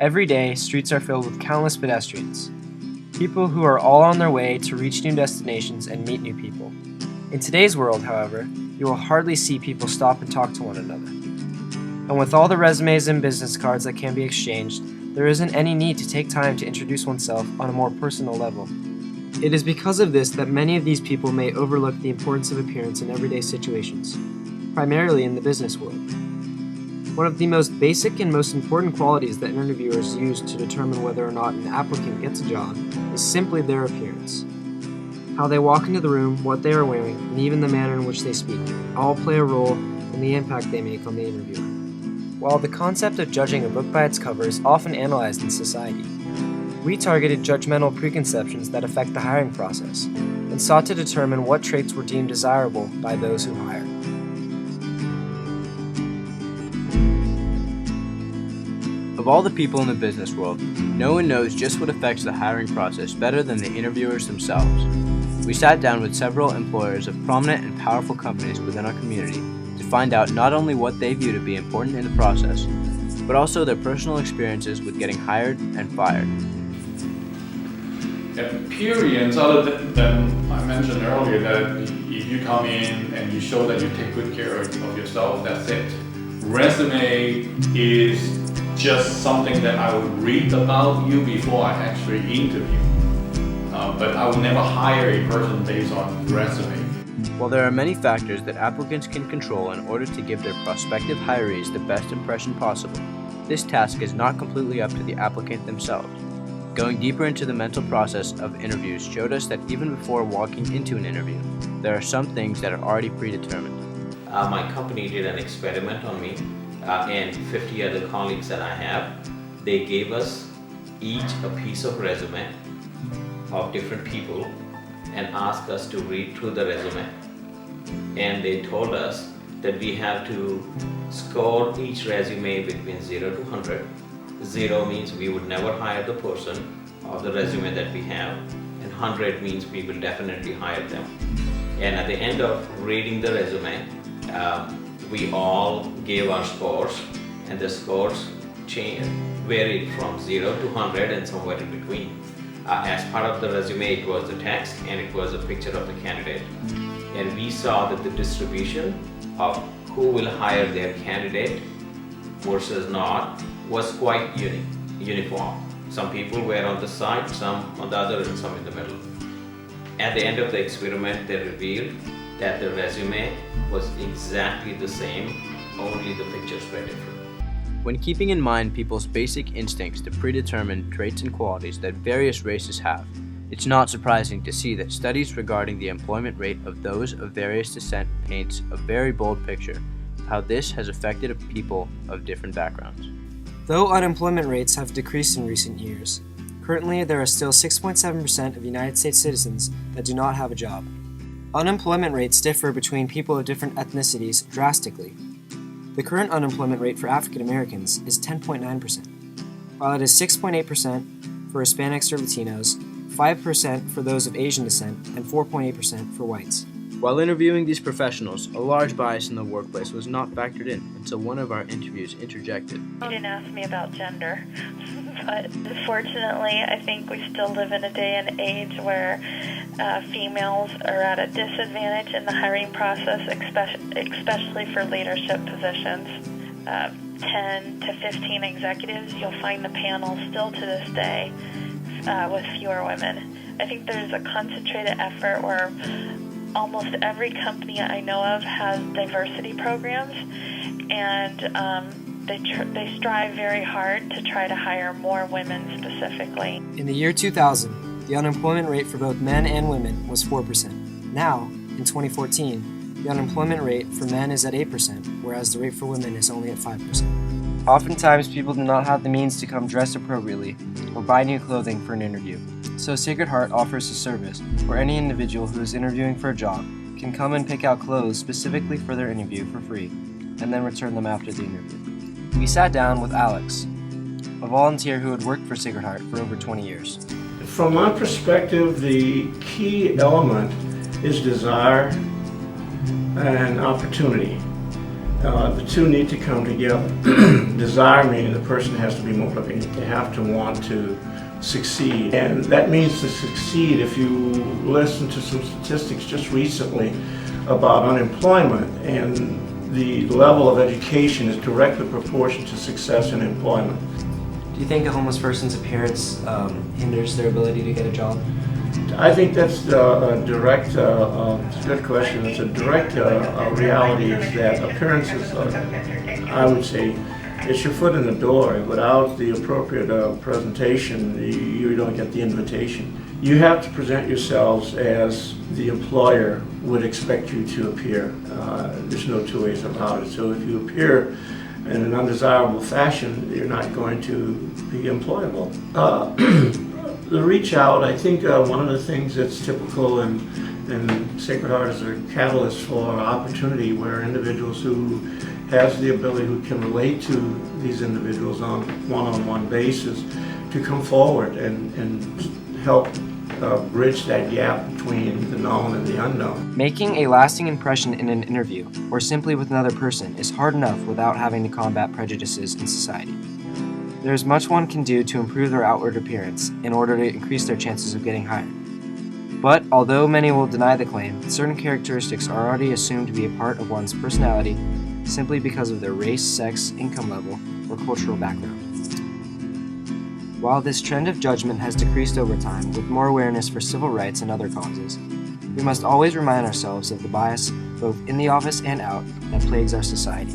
Every day, streets are filled with countless pedestrians, people who are all on their way to reach new destinations and meet new people. In today's world, however, you will hardly see people stop and talk to one another. And with all the resumes and business cards that can be exchanged, there isn't any need to take time to introduce oneself on a more personal level. It is because of this that many of these people may overlook the importance of appearance in everyday situations, primarily in the business world. One of the most basic and most important qualities that interviewers use to determine whether or not an applicant gets a job is simply their appearance. How they walk into the room, what they are wearing, and even the manner in which they speak all play a role in the impact they make on the interviewer. While the concept of judging a book by its cover is often analyzed in society, we targeted judgmental preconceptions that affect the hiring process and sought to determine what traits were deemed desirable by those who hire. Of all the people in the business world, no one knows just what affects the hiring process better than the interviewers themselves. We sat down with several employers of prominent and powerful companies within our community to find out not only what they view to be important in the process, but also their personal experiences with getting hired and fired. Appearance, other than I mentioned earlier, that if you come in and you show that you take good care of yourself, that's it. Resume is just something that I would read about you before I actually interview. But I would never hire a person based on resume. While there are many factors that applicants can control in order to give their prospective hirees the best impression possible, this task is not completely up to the applicant themselves. Going deeper into the mental process of interviews showed us that even before walking into an interview, there are some things that are already predetermined. My company did an experiment on me and 50 other colleagues that I have. They gave us each a piece of resume of different people and asked us to read through the resume. And they told us that we have to score each resume between 0 to 100. 0 means we would never hire the person of the resume that we have, and 100 means we will definitely hire them. And at the end of reading the resume, we all gave our scores, and the scores varied from 0 to 100 and somewhere in between. As part of the resume, it was the text and it was a picture of the candidate. And we saw that the distribution of who will hire their candidate versus not was quite uniform. Some people were on the side, some on the other, and some in the middle. At the end of the experiment, they revealed that the resume was exactly the same, only the pictures were different. When keeping in mind people's basic instincts to predetermine traits and qualities that various races have, it's not surprising to see that studies regarding the employment rate of those of various descent paints a very bold picture of how this has affected people of different backgrounds. Though unemployment rates have decreased in recent years, currently there are still 6.7% of United States citizens that do not have a job. Unemployment rates differ between people of different ethnicities drastically. The current unemployment rate for African Americans is 10.9%, while it is 6.8% for Hispanics or Latinos, 5% for those of Asian descent, and 4.8% for whites. While interviewing these professionals, a large bias in the workplace was not factored in until one of our interviews interjected. You didn't ask me about gender, but unfortunately, I think we still live in a day and age where females are at a disadvantage in the hiring process, especially for leadership positions. 10 to 15 executives, you'll find the panel still to this day with fewer women. I think there's a concentrated effort where almost every company I know of has diversity programs, and they strive very hard to try to hire more women specifically. In the year 2000, the unemployment rate for both men and women was 4%. Now, in 2014, the unemployment rate for men is at 8%, whereas the rate for women is only at 5%. Oftentimes, people do not have the means to come dressed appropriately or buy new clothing for an interview. So Sacred Heart offers a service where any individual who is interviewing for a job can come and pick out clothes specifically for their interview for free, and then return them after the interview. We sat down with Alex, a volunteer who had worked for Sacred Heart for over 20 years. From my perspective, the key element is desire and opportunity. The two need to come together. Desire meaning the person has to be motivated. They have to want to succeed. And that means to succeed, if you listen to some statistics just recently about unemployment, and the level of education is directly proportional to success in employment. Do you think a homeless person's appearance hinders their ability to get a job? I think that's a direct, it's a good question. It's a direct reality is that appearances, I would say, it's your foot in the door. Without the appropriate presentation, you don't get the invitation. You have to present yourselves as the employer would expect you to appear. There's no two ways about it. So if you appear in an undesirable fashion, you're not going to be employable. The reach out, I think one of the things that's typical in Sacred Heart is a catalyst for opportunity, where individuals who has the ability, who can relate to these individuals on one-on-one basis, to come forward and help bridge that gap between the known and the unknown. Making a lasting impression in an interview, or simply with another person, is hard enough without having to combat prejudices in society. There is much one can do to improve their outward appearance in order to increase their chances of getting hired. But although many will deny the claim, certain characteristics are already assumed to be a part of one's personality simply because of their race, sex, income level, or cultural background. While this trend of judgment has decreased over time with more awareness for civil rights and other causes, we must always remind ourselves of the bias, both in the office and out, that plagues our society.